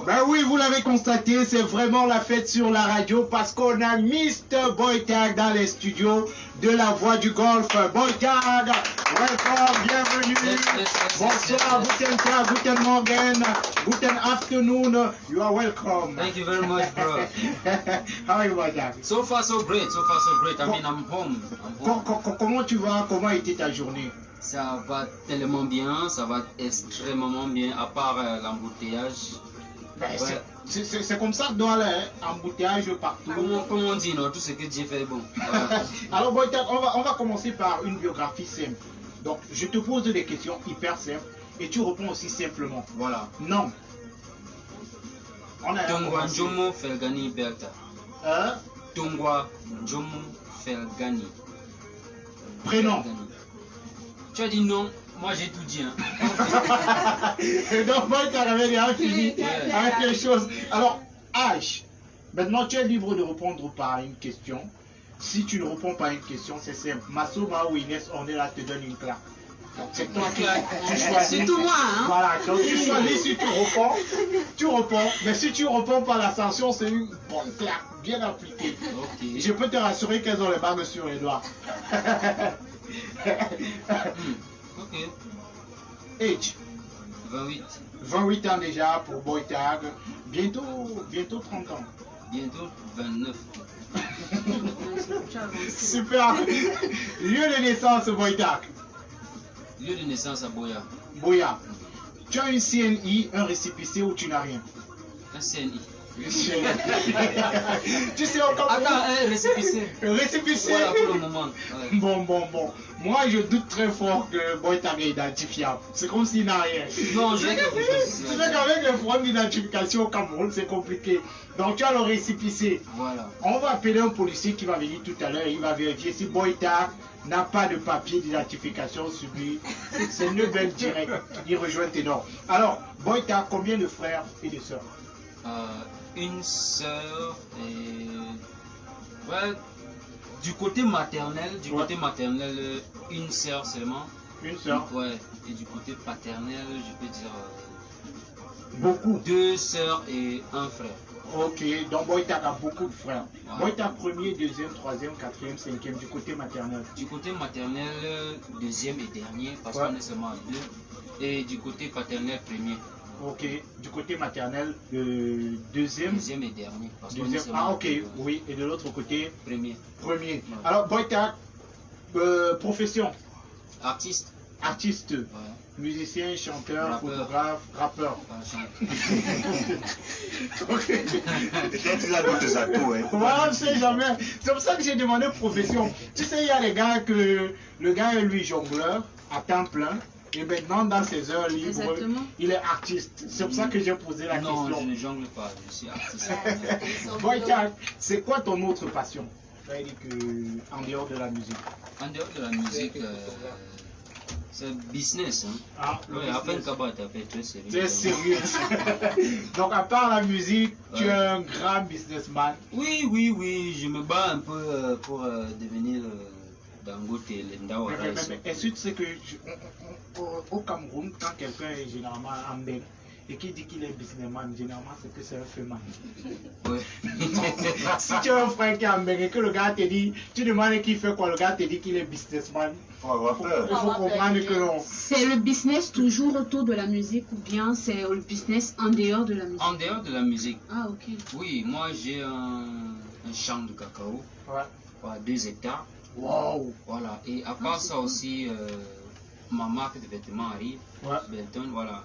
Ben oui, vous l'avez constaté, c'est vraiment la fête sur la radio parce qu'on a Mr. Boytag dans les studios de la Voix du Golf. Boytag, welcome, bienvenue. Bonsoir, guten Tag, guten Morgen, guten afternoon. You are welcome. Thank you very much, bro. How are you, Boytag? So far, so great. So far, so great. I mean, I'm home. Comment tu vas? Comment a été ta journée? Ça va tellement bien, ça va extrêmement bien, à part l'embouteillage. Ben, c'est comme ça dans l'embouteillage partout. Comme on dit, non, tout ce que Dieu fait est bon. Voilà. Alors, Boytag, on va commencer par une biographie simple. Donc, je te pose des questions hyper simples et tu réponds aussi simplement. Voilà. Non. On a Tongwa Njomo Felgani Belta. Hein? Tongwa Njomo Felgani. Prénom. Felgani. Tu as dit non, moi j'ai tout dit. Hein. Donc, Boytag avait déjà fini avec les choses. Alors, âge. Maintenant, tu es libre de répondre par une question. Si tu ne réponds pas à une question, c'est simple. Massouma ou Inès, on est là, te donne une claque. C'est toi qui choisis. C'est tout moi, hein? Voilà, donc tu choisis si tu réponds. Mais si tu réponds pas, la sanction, c'est une bonne claque, bien appliquée. Okay. Je peux te rassurer qu'elles ont les bagues sur les doigts. Ok. Age. 28. 28 ans déjà pour Boytag. Bientôt 30 ans. Bientôt 29. Super. Lieu de naissance, Boytag. Lieu de naissance à Boya. Boya. Tu as une CNI, un récépissé ou tu n'as rien? Un CNI. Tu sais encore. Attends, un récépissé. Un récépissé. Voilà pour le moment. Ouais. Bon. Moi, je doute très fort que Boytag est identifiable. C'est comme s'il n'a rien. Non, j'ai quelque chose. Tu sais qu'avec les problèmes d'identification au Cameroun, c'est compliqué. Donc, tu as le récépissé. Voilà. On va appeler un policier qui va venir tout à l'heure. Il va vérifier si Boytag n'a pas de papier d'identification sur lui. C'est une belle direct. Il rejoint Ténor. Alors, Boytag, combien de frères et de sœurs? Une sœur et... Ouais, du côté maternel, une sœur seulement. Une sœur? Ouais, et du côté paternel, je peux dire... Beaucoup. 2 sœurs et un frère. Ok, donc Boytag a beaucoup de frères. Ouais. Boytag premier, deuxième, troisième, quatrième, cinquième, du côté maternel. Du côté maternel, deuxième et dernier, parce Ouais. qu'on est seulement à 2. Et du côté paternel, premier. Ok, du côté maternel, deuxième. Deuxième et dernier, parce qu'on est Deuxième. seulement Ah ok, à 2. oui. Et de l'autre côté, Premier. premier. Ouais. Alors Boytag, profession, Artiste. artiste, Ouais. musicien, chanteur, Rappeur. photographe, rappeur. Ok. Peut-être il a d'autres atouts. Hein. Voilà, on ne sait jamais. C'est pour ça que j'ai demandé profession. Tu sais, il y a des gars que le gars est lui jongleur à temps plein. Et maintenant, dans ses heures libres, Exactement. il est artiste. C'est pour ça que j'ai posé la Non, je question. ne jongle pas, je suis artiste. Boytag, c'est quoi ton autre passion? C'est-à-dire que en dehors de la musique. En dehors de la musique, c'est business. Hein. Ah, le Ouais, business. après le cabot, t'as fait très sérieux. Tu es sérieux. Donc, à part la musique, tu es Ouais. un grand businessman. Oui, je me bats un peu pour devenir Dangote, Lendawa. Mais est-ce que tu sais que au Cameroun, quand quelqu'un est généralement en belle et qui dit qu'il est businessman, généralement c'est que c'est un feu man. Ouais. Si tu as un frère qui est en belle et que le gars te dit, tu demandes qu'il fait quoi, le gars te dit qu'il est businessman. Faut avoir Il peur. faut comprendre que non. C'est le business toujours autour de la musique ou bien c'est le business en dehors de la musique? En dehors de la musique, Ah, ok. oui, moi j'ai un champ de cacao, Ouais. 2 hectares. Wow. Voilà, et à part ça aussi, ma marque de vêtements arrive, Ouais. Belton, voilà.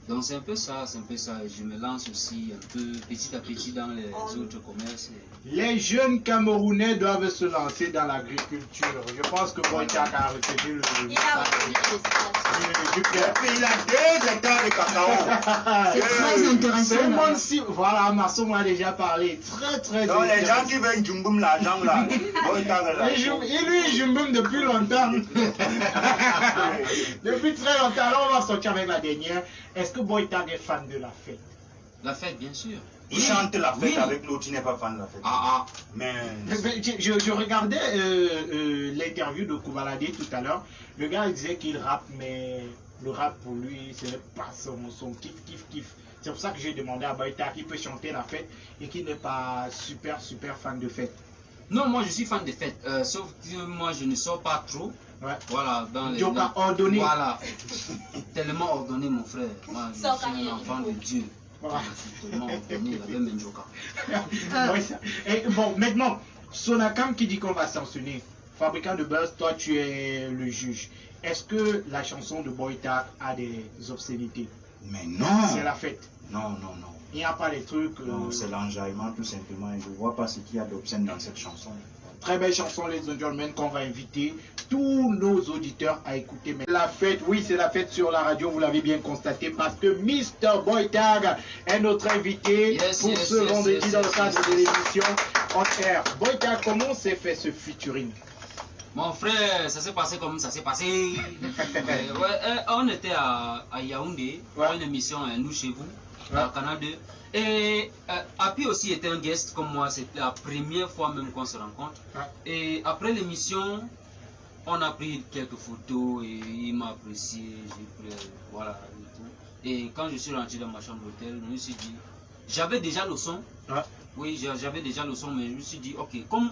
Donc c'est un peu ça, je me lance aussi un peu petit à petit dans les autres commerces. Les jeunes Camerounais doivent se lancer dans l'agriculture. Je pense que Boytag a retenu le du cœur. Et puis il a 2 hectares de cacao. C'est très intéressant. C'est le là. monde si. Voilà, Masson a déjà parlé. Très Donc les intéressant. gens qui veulent Djumboum l'argent là, Boytag là. Et lui, je m'aime depuis longtemps. Depuis très longtemps. Alors, on va sortir avec la dernière. Est-ce que Boytag est fan de la fête? La fête, bien sûr. Il chante la fête Oui. avec l'autre, il n'est pas fan de la fête. Ah, Mais Je regardais l'interview de Koubalade tout à l'heure. Le gars il disait qu'il rappe, mais le rap pour lui, ce n'est pas son kiff. C'est pour ça que j'ai demandé à Boyta qui peut chanter la fête et qui n'est pas super fan de fête. Non, moi je suis fan de fête, sauf que moi je ne sors pas trop. Ouais. Voilà, dans les. Joker ordonné. Voilà. Tellement ordonné, mon frère. Moi je suis un enfant de Dieu. Voilà. Je suis tellement ordonné, il avait même Joker. Et bon, maintenant, Sonakam qui dit qu'on va sanctionner. Fabricant de buzz, toi tu es le juge. Est-ce que la chanson de Boyta a des obscénités? Mais non. C'est la fête. Non. Il n'y a pas les trucs. Non, c'est l'enjaillement tout simplement. Et je ne vois pas ce qu'il y a d'obscène dans cette chanson. Très belle chanson, les gentlemen, qu'on va inviter tous nos auditeurs à écouter. Mais la fête, oui, c'est la fête sur la radio, vous l'avez bien constaté, parce que Mr. Boytag est notre invité pour ce vendredi dans le cadre de l'émission On Air. Boytag, comment s'est fait ce featuring? Mon frère, ça s'est passé comme ça s'est passé. On était à Yaoundé, pour une émission Nous chez vous, à Canal 2. Et Happy aussi était un guest comme moi, c'était la première fois même qu'on se rencontre. Et après l'émission, on a pris quelques photos et il m'a apprécié, j'ai pris, voilà, et tout. Et quand je suis rentré dans ma chambre d'hôtel, je me suis dit, j'avais déjà le son. Oui, j'avais déjà le son, mais je me suis dit, ok, comme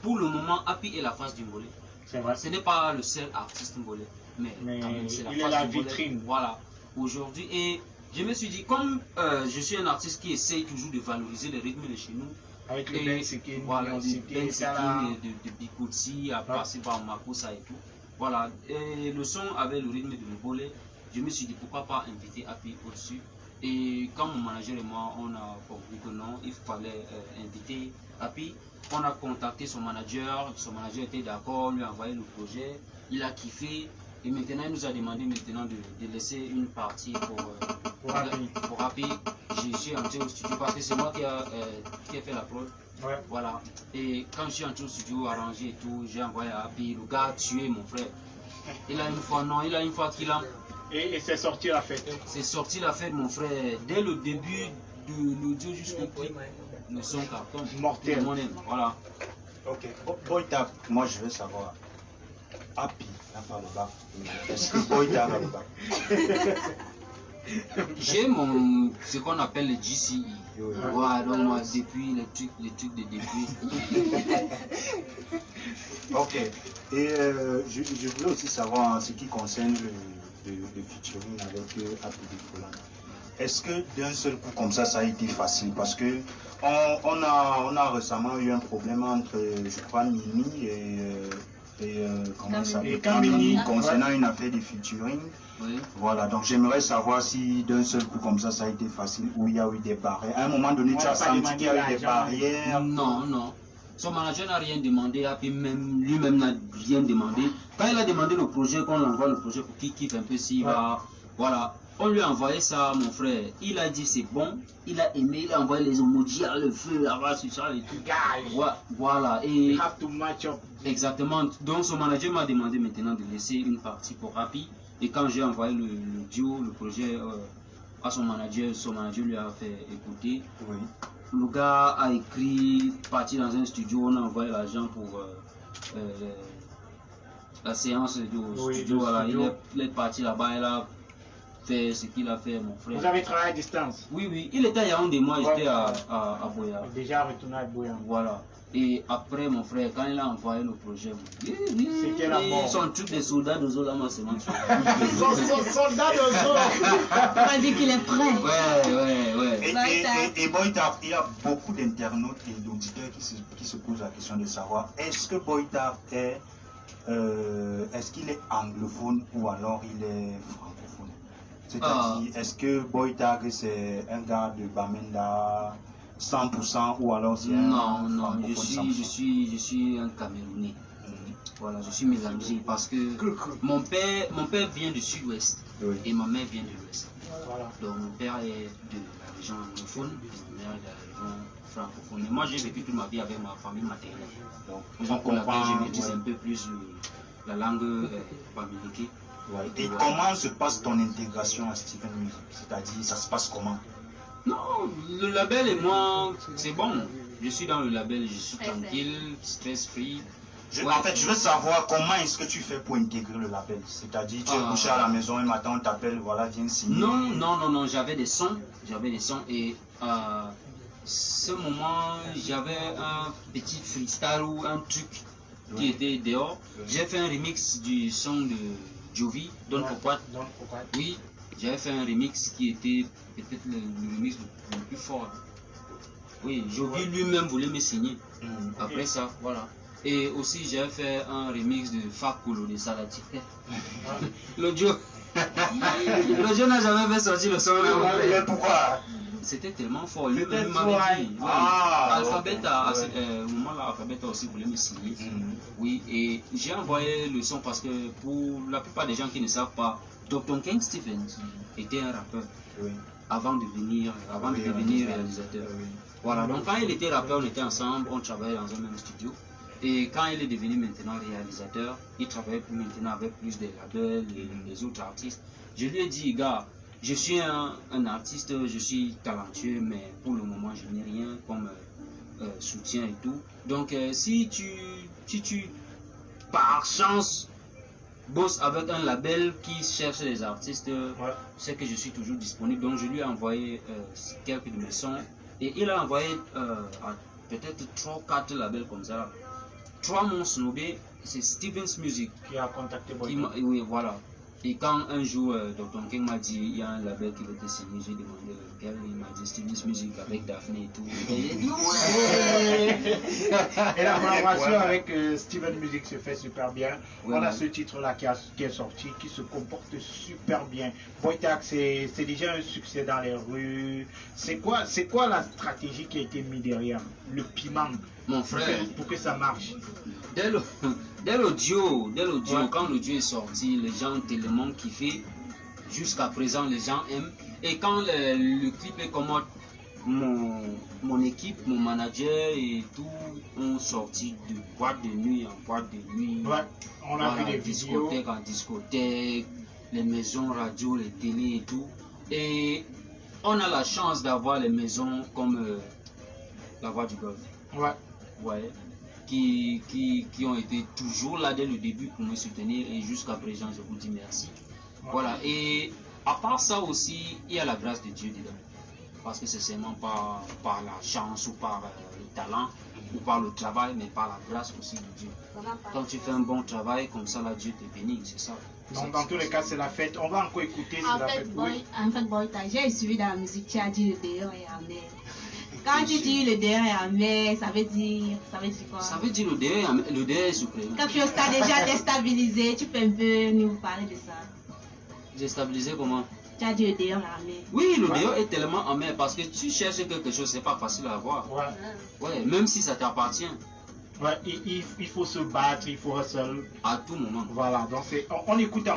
pour le moment, Happy est la face du volet. C'est vrai. Ce n'est pas le seul artiste volet, mais quand même, c'est la face du vitrine. Volet. Voilà, aujourd'hui. Et je me suis dit, comme je suis un artiste qui essaye toujours de valoriser les rythmes de chez nous, avec le Ben Sekin, voilà, de Bikotsi, à passer par Makossa et tout. Voilà, et le son avait le rythme de Mbole. Je me suis dit, pourquoi pas inviter Happy au-dessus. Et quand mon manager et moi, on a compris que non, il fallait inviter Happy. On a contacté son manager était d'accord, lui a envoyé le projet, il a kiffé. Et maintenant, il nous a demandé maintenant de laisser une partie pour Happy. Je suis entré au studio parce que c'est moi qui a fait la prod. Ouais. Voilà. Et quand je suis entré au studio, arrangé et tout, j'ai envoyé à Happy. Le gars a tué mon frère. Il a une fois qu'il a. Et c'est sorti la fête. C'est sorti la fête, mon frère. Dès le début de l'audio jusqu'au clip, le son carton. Mortel. Voilà. Ok. Boyta, moi je veux savoir. Happy n'a pas le bac. Est-ce que Boyta a le bac? J'ai ce qu'on appelle le GCE. Voilà, donc moi, depuis les trucs de depuis. Ok. Et je voulais aussi savoir en ce qui concerne le featuring avec Happy Folan. Est-ce que d'un seul coup comme ça a été facile? Parce que on a récemment eu un problème entre, je crois, Mimi et comment ça s'appelle, Kamini, concernant une affaire de featuring. Oui. Voilà, donc j'aimerais savoir si d'un seul coup comme ça a été facile ou il y a eu des barrières. À un moment donné, tu as senti qu'il y a eu des barrières? Non. Son manager n'a rien demandé, Happy lui-même n'a rien demandé. Quand il a demandé le projet, qu'on envoie le projet pour qu'il kiffe un peu s'il va. Voilà. On lui a envoyé ça, mon frère. Il a dit c'est bon. Il a aimé, il a envoyé les emojis à le feu, là-bas, sur ça et tout. Voilà. Et have to match up. Exactement. Donc son manager m'a demandé maintenant de laisser une partie pour Happy. Et quand j'ai envoyé le duo, le projet à son manager lui a fait écouter. Oui. Le gars a écrit, parti dans un studio, on a envoyé l'argent pour la séance du studio. Voilà. Il est parti là-bas, il a fait ce qu'il a fait, mon frère. Vous avez travaillé à distance? Oui, il était à Yaoundé, moi j'étais à Boya. Déjà retourné à Boya. Voilà. Et après, mon frère, quand il a envoyé le projet, c'était la mort. Son truc de soldat de Zola, moi c'est mon truc. Son soldat de Zola. On va dire qu'il est prêt. Ouais. Et Boyta, il y a beaucoup d'internautes et d'auditeurs qui se posent la question de savoir est-ce que Boyta est-ce qu'il est anglophone ou alors il est francophone? C'est-à-dire, est-ce que Boyta c'est un gars de Bamenda 100% ou alors c'est un Non, je suis un Camerounais. Voilà, je suis mélangé parce que mon père vient du sud-ouest et ma mère vient de l'ouest. Voilà. Donc mon père est de la région anglophone et ma mère est de la région francophone. Et moi j'ai vécu toute ma vie avec ma famille maternelle. Donc pour laquelle je maîtrise un peu plus la langue bamileke. Et comment se passe ton intégration à Steven Music? C'est-à-dire, ça se passe comment? Non, le label et moi, c'est bon. Je suis dans le label, je suis tranquille, stress-free. En fait, je veux savoir comment est-ce que tu fais pour intégrer le label. C'est-à-dire, tu es couché à la maison, un matin, on t'appelle, voilà, viens signer. Non, j'avais des sons. Et ce moment, j'avais un petit freestyle ou un truc qui était dehors. J'ai fait un remix du son de Jovi, Don Pourquoi. Oui, j'avais fait un remix qui était peut-être le remix le plus fort. Oui, Jovi lui-même voulait me signer. Après ça, voilà. Et aussi, j'ai fait un remix de Fakolo de Salati. L'audio n'a jamais fait sortir le son. Mais pourquoi? C'était tellement fort. Lui-même m'avait dit. Alphabet, au moment là, Alphabet aussi voulait me signer. Oui, et j'ai envoyé le son parce que pour la plupart des gens qui ne savent pas, Dr. King Stevens était un rappeur avant de devenir réalisateur. Voilà, donc quand il était rappeur, on était ensemble, on travaillait dans un même studio. Et quand il est devenu maintenant réalisateur, il travaille maintenant avec plus de labels et les autres artistes. Je lui ai dit, gars, je suis un artiste, je suis talentueux, mais pour le moment, je n'ai rien comme soutien et tout. Donc, si tu, par chance, bosses avec un label qui cherche les artistes, c'est que je suis toujours disponible. Donc, je lui ai envoyé quelques de mes sons. Et il a envoyé à peut-être 3 ou 4 labels comme ça. 3 m'ont snobé, c'est Stevens Music qui a contacté oui, voilà. Et quand un jour, Dr. King m'a dit, il y a un label qui veut te signer, j'ai demandé lequel, il m'a dit Stevens Music avec Daphné et tout. Et j'ai dit ouais. Et la collaboration avec Steven Music se fait super bien. On a ce titre-là qui est sorti, qui se comporte super bien. Boytak, c'est déjà un succès dans les rues. C'est quoi la stratégie qui a été mise derrière? Le piment. Mon frère, pour que ça marche. Dès l'audio, quand l'audio est sorti, les gens ont tellement kiffé. Jusqu'à présent, les gens aiment. Et quand le clip est commode, mon équipe, mon manager et tout ont sorti de boîte de nuit en boîte de nuit. Ouais, on a vu des discothèque vidéos. en discothèque, les maisons radio, les télés et tout. Et on a la chance d'avoir les maisons comme la Voix du Golfe. Ouais, qui ont été toujours là dès le début pour me soutenir et jusqu'à présent je vous dis merci. Voilà, et à part ça aussi, il y a la grâce de Dieu dedans. Parce que c'est seulement pas par la chance ou par le talent ou par le travail, mais par la grâce aussi de Dieu. Quand tu fais un bon travail, comme ça là Dieu te bénit, c'est ça. Donc dans tous les cas c'est la fête, on va encore écouter, c'est la fête. En fait, Boytak, j'ai suivi dans la musique, tu as dit le dehors et en mer. Quand tu dis le dehors et en mer, ça veut dire quoi? Ça veut dire le dehors est suprême. Quand tu as déjà déstabilisé, tu peux un peu nous parler de ça. Déstabilisé comment? Tu as dit le dehors et en mer. Oui, le dehors est tellement en mer parce que tu cherches quelque chose, c'est pas facile à avoir. Ouais, même si ça t'appartient. Ouais, il faut se battre, il faut hustle. À tout moment. Voilà, donc on écoute.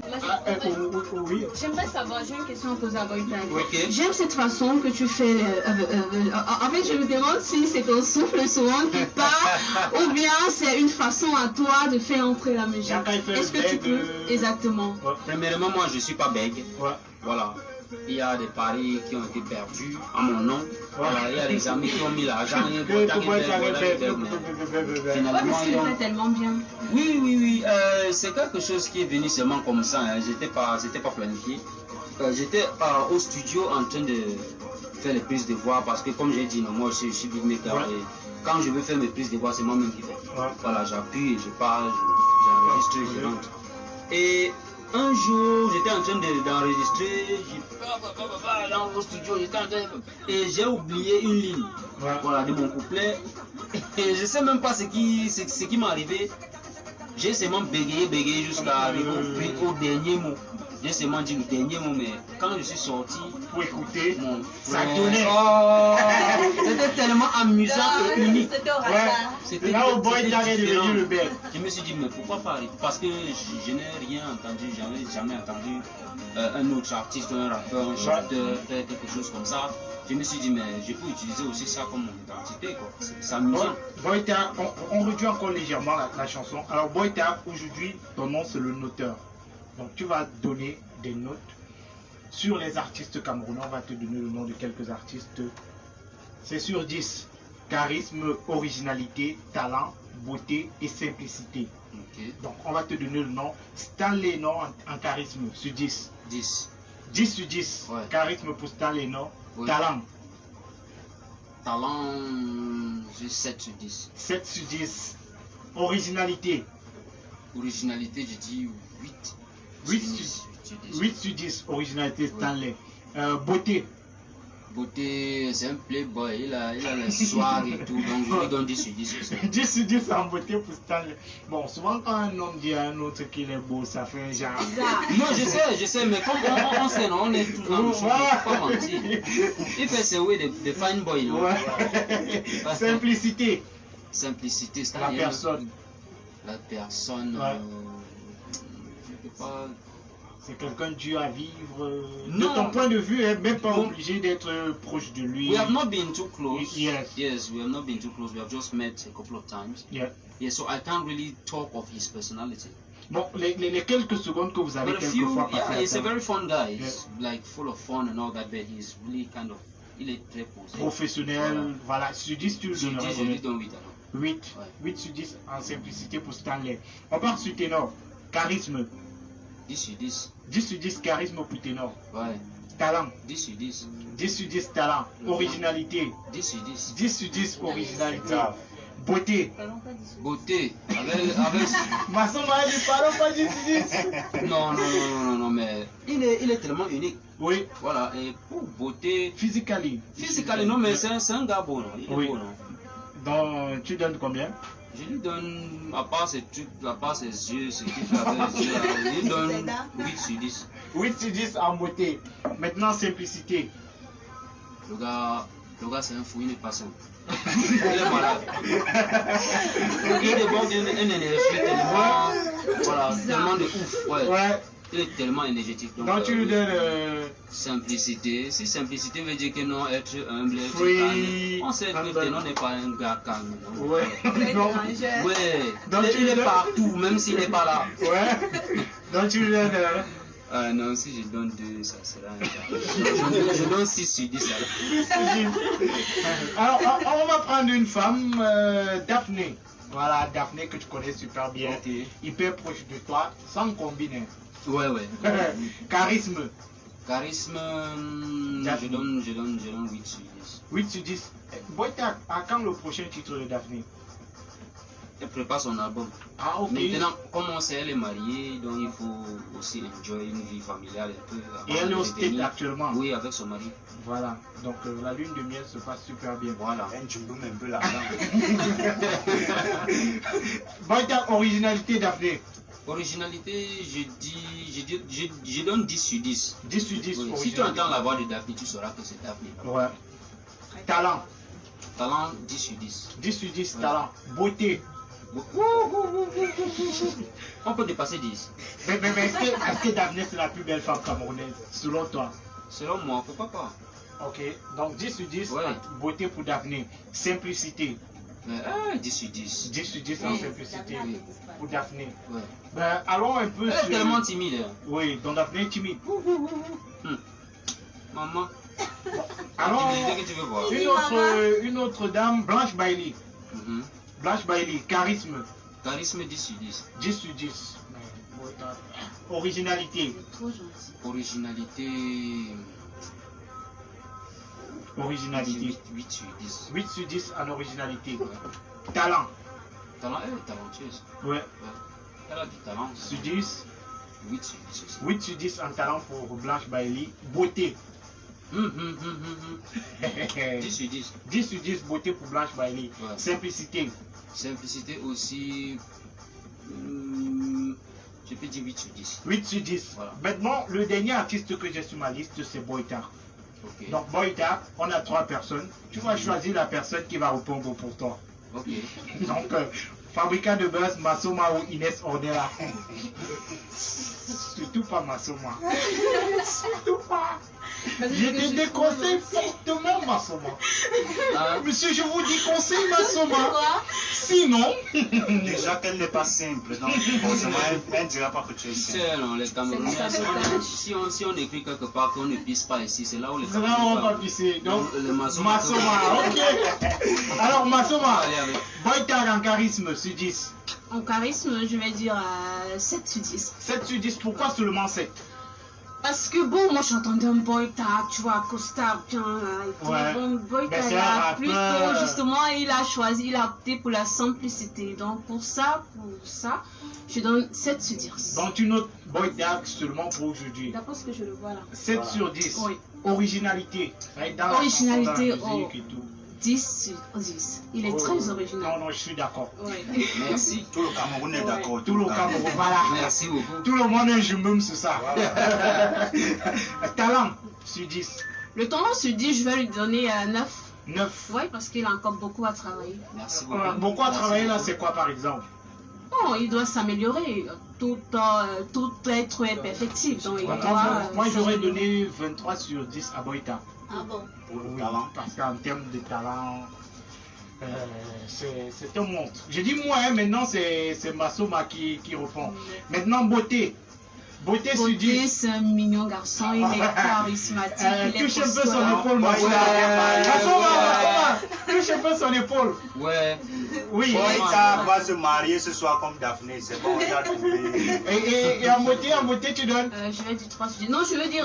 Oui. J'aimerais savoir, j'ai une question à poser à Boytak. Okay. J'aime cette façon que tu fais. En fait, je me demande si c'est ton souffle souvent qui part ou bien c'est une façon à toi de faire entrer la musique. Est-ce que tu peux exactement? Premièrement, moi je suis pas bègue. Voilà. Il y a des paris qui ont été perdus à mon nom. Voilà, il y a des amis qui ont mis l'argent. Finalement, tu le fais tellement bien. Oui. C'est quelque chose qui est venu seulement comme ça. Hein. C'était pas planifié. J'étais au studio en train de faire les prises de voix parce que comme j'ai dit, non, moi je suis beatmaker et quand je veux faire mes prises de voix, c'est moi-même qui fais. Voilà, j'appuie et je parle, j'enregistre, je rentre. Et un jour, j'étais en train d'enregistrer, dans le studio, et j'ai oublié une ligne voilà, de mon couplet. Et je ne sais même pas ce qui m'est arrivé. J'ai seulement bégayé jusqu'à arriver au dernier mot. J'ai seulement dit le dernier mot, mais quand je suis sorti pour écouter, ça donnait. C'était tellement amusant et unique. C'était là où Boytak est devenu le bec. Je me suis dit, mais pourquoi pas arrêter? Parce que je n'ai rien entendu, jamais entendu un autre artiste, un rappeur, un chanteur faire quelque chose comme ça. Je me suis dit, mais je peux utiliser aussi ça comme mon identité, quoi. C'est amusant. Boytak, on réduit encore légèrement la chanson. Alors Boytak, aujourd'hui, ton nom c'est le noteur. Donc tu vas donner des notes sur les artistes camerounais. On va te donner le nom de quelques artistes. C'est sur 10. charisme, originalité, talent, beauté et simplicité. Ok. Donc, on va te donner le nom. Stanley Non en charisme sur 10. 10. 10 sur 10. Ouais. Charisme pour Stanley Non. Oui. Talent. Talent, j'ai 7 sur 10. 7 sur 10. Originalité. Originalité, j'ai dit 8. 8 sur 10. 8 sur 10. Originalité Stanley. Beauté. Beauté, c'est un playboy, il a les soirs et tout, donc je lui donne 10 sur 10 aussi. 10 sur 10 en beauté pour Stanley. Bon, souvent quand un homme dit à un autre qu'il est beau, ça fait un genre. Non, je sais, mais comme on sait, non, on est tous dans le show, pas mentir. Il fait ses way de fine boy, non? Ouais. Simplicité. Simplicité, c'est La personne. La personne, Ouais. je peux pas. C'est quelqu'un dur à vivre. De Non. ton point de vue, hein, même pas Non. obligé d'être proche de lui. We have not been too close. Yes. Yes, we have not been too close. We have just met a couple of times. Yeah. Yeah, so I can't really talk of his personality. Bon, les quelques secondes que vous avez But a few, quelquefois yeah, passées he's a ensemble, very fun guy. He's like full of fun and all that, but he's really kind of, il est très posé. professionnel, voilà. Sur 10, tu le Je donnerais dis, je lui combien? donne 8 alors. 8. Ouais. 8 sur 10 en simplicité pour Stanley. On part sur ténor. Charisme. 10 sur 10. 10 sur 10 charisme pour ténor. Ouais. Talent. 10 sur 10. 10 sur 10 talent. Originalité. 10 sur 10. 10 sur 10 originalité. Beauté. Beauté. Avec... Masson m'a dit, parlons pas 10 sur 10. Non, mais il est tellement unique. Oui. Voilà, et pour beauté, Physically. physiquement, non, mais c'est un gars beau, non? Il est Oui. beau, non? Donc, tu donnes combien? Je lui donne, à part ses trucs, à part ses yeux, ses trucs avec les yeux, là, je lui donne 8 sur 10. 8 sur 10 en beauté. Maintenant, simplicité. Le gars c'est un fou, il n'est pas simple. Il est malade. Il déborde une énergie tellement, voilà, tellement de ouf. Ouais. Ouais. Il est tellement énergétique. Donc, tu lui donnes. Simplicité. Si simplicité veut dire que non, être humble, être Free. calme. On sait que non n'est pas un gars calme. Non? Ouais. Donc, Ouais. Donc, Il est partout, même s'il n'est pas là. ouais. Donc, tu lui donnes. Non, si je donne 2, ça sera un gars. Je donne 6 sur 10 alors. Alors, on va prendre une femme, Daphné. Voilà, Daphné que tu connais super bien. Ok. Hyper proche de toi, sans combiner. Ouais. Charisme. Charisme, je donne 8 sur 10. 8 sur 10. Boyta, à quand le prochain titre de Daphné? Elle prépare son album. Ah, ok. Maintenant, comme on sait, elle est mariée, donc il faut aussi enjoy une vie familiale un peu. Et elle est au revenir. State actuellement. Oui, avec son mari. Voilà. Donc, la lune de miel se passe super bien. Voilà. Tu me donnes un peu l'argent. Boyta, originalité Daphné. Originalité, je donne 10 sur 10. 10 sur 10. Oui. Si tu entends la voix de Daphné, tu sauras que c'est Daphné. Ouais. Talent. Talent, 10 sur 10. 10 sur 10, Ouais. talent. Beauté. On peut dépasser 10. Mais est-ce que Daphné c'est la plus belle femme camerounaise, selon toi? Selon moi, pourquoi pas? Ok, donc 10 sur 10, Ouais. beauté pour Daphné. Simplicité. 10 sur 10. 10 sur 10 en simplicité Oui. pour Daphné. Ouais. Ben, allons un peu Elle est sur... tellement timide. Hein. Oui, donc Daphné est timide. Maman, Alors, timidité que tu veux voir. une autre dame, Blanche Bailey. Mhm. Blanche Bailey, charisme. Charisme, 10 sur 10. 10 sur 10. Originalité. Originalité, Originalité. 8 sur 10. 8 sur 10 en originalité. Ouais. Talent. Talent, elle est talentueuse. Ouais. Elle a du talent. Sur 10. 8 sur 10 aussi. 8 sur 10 en talent pour Blanche Bailey. Beauté. 10 sur 10. 10 sur 10 beauté pour Blanche Bailey. Ouais. Simplicité. Simplicité aussi, je peux dire 8 sur 10. 8 sur 10. Voilà. Maintenant, le dernier artiste que j'ai sur ma liste, c'est Boyta. Ok. Donc Boyta, on a 3 personnes. Tu vas choisir la personne qui va répondre pour toi. Ok. Donc, fabricant de buzz, Massoma ou Inès Ordera. Surtout pas Massoma. Surtout pas. Je te déconseille fortement Massoma. Monsieur, je vous dis conseil Massoma. Sinon... Déjà qu'elle n'est pas simple, donc forcément elle ne dira pas que tu es simple. Non, les Camerounais, si on écrit quelque part qu'on ne pisse pas ici, c'est là où les Camerounais ne vont pas pisser. Donc, le Massoma, ok. Alors Massoma, Boytag en charisme sur 10. En charisme, je vais dire 7 sur 10. 7 sur 10, pourquoi seulement 7? Parce que bon, moi j'entendais un Boytag, tu vois, Costa, bien là, et tout. Ouais. Bon, Boytag là, plutôt justement, il a opté pour la simplicité. Donc pour ça, je donne 7 sur 10. Donc tu notes Boytag seulement pour aujourd'hui. D'après ce que je le vois là. 7 sur 10. Oui. Originalité. Dans Originalité, la musique et tout. 10 sur 10. Il est très original. Non, je suis d'accord. Oui. Merci. Tout le Cameroun est d'accord. Tout le Cameroun, voilà. Merci beaucoup. Tout le monde est jumeau sur ça. Voilà. Talent sur 10. Le talent sur 10, je vais lui donner 9. 9. Oui, parce qu'il a encore beaucoup à travailler. Merci beaucoup. Beaucoup à travailler là, c'est quoi par exemple? Oh, il doit s'améliorer. Tout être est perfectible. Donc, moi, j'aurais donné 23 sur 10 à Boytag. Ah bon? Pour le talent, parce qu'en termes de talent, c'est un monstre. Je dis moi, hein, maintenant c'est Massoma qui répond. Maintenant, beauté. Beauté sur 10. C'est un mignon garçon, il est charismatique. Touche un peu son épaule, Massoma. Touche un peu son épaule. Ouais. Oui. Boytag va se marier ce soir comme Daphné, c'est bon, il a trouvé. Et en beauté, tu donnes? Je vais dire 3 sur 10. Non, je veux dire,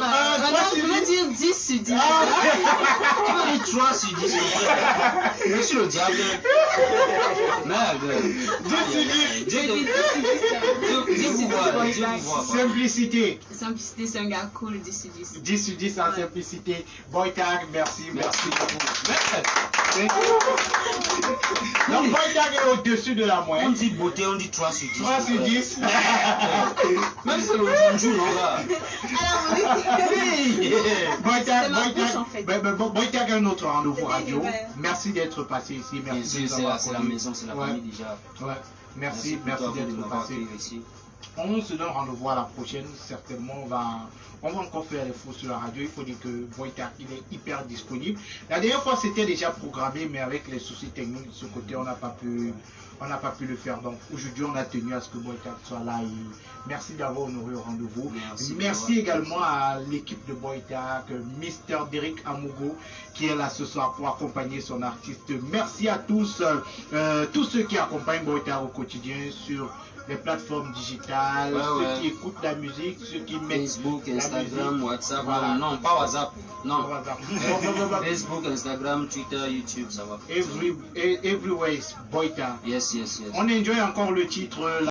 10 sur 10. Tu vas dire 3 sur 10. Je suis le diable. Merde. 10 sur 10. Dieu vous voit. Simplicité. Simplicité, c'est un gars cool, 10 sur 10. 10 sur 10 en simplicité. Boytag, merci beaucoup. Donc Boytag est au-dessus de la On moyenne. dit beauté, on dit 3 sur 10. 3 sur 10. Même c'est le jour, non là. Boytag a un autre rendez-vous radio. Merci d'être passé ici. Merci c'est la maison, c'est la famille déjà. Ouais. Merci d'être passé ici. On se donne rendez-vous à la prochaine. Certainement, on va encore faire les faux sur la radio. Il faut dire que Boytag, il est hyper disponible. La dernière fois, c'était déjà programmé, mais avec les soucis techniques de ce côté, on n'a pas pu le faire. Donc aujourd'hui, on a tenu à ce que Boytag soit là. Et merci d'avoir honoré au rendez-vous. Merci également à l'équipe de Boytag, Mr. Derek Amugo, qui est là ce soir pour accompagner son artiste. Merci à tous ceux qui accompagnent Boytag au quotidien sur les plateformes digitales, ceux qui écoutent la musique, ceux qui mettent Facebook, Instagram, WhatsApp, voilà. Non, pas WhatsApp, non. Facebook, Instagram, Twitter, YouTube, ça va. Everywhere is Boytag. Yes. On enjoy encore le titre.